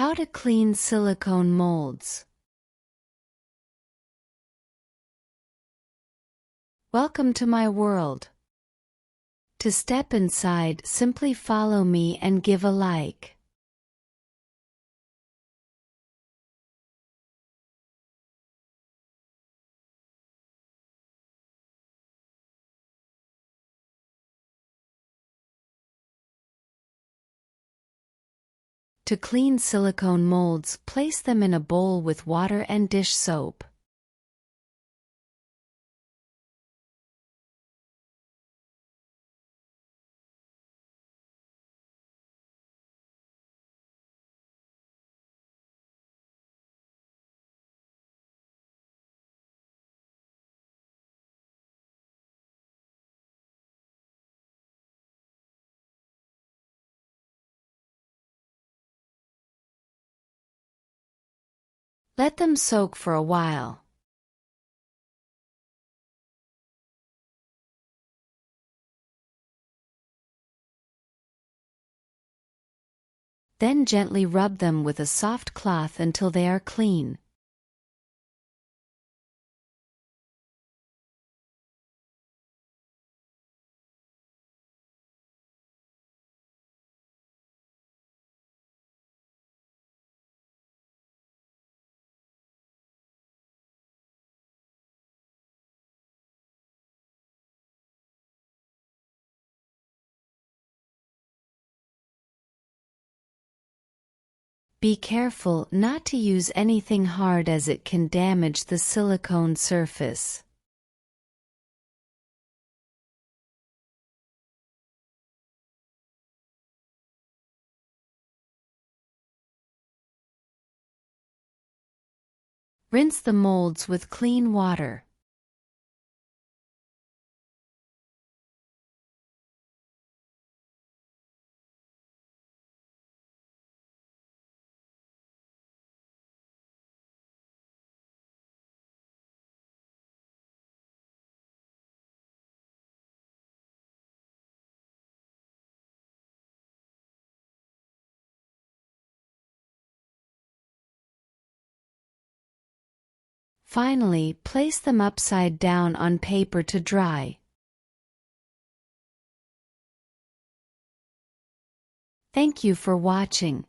How to clean silicone molds. Welcome to my world. To step inside, simply follow me and give a like. To clean silicone molds, place them in a bowl with water and dish soap. Let them soak for a while. Then gently rub them with a soft cloth until they are clean. Be careful not to use anything hard as it can damage the silicone surface. Rinse the molds with clean water. Finally, place them upside down on paper to dry. Thank you for watching.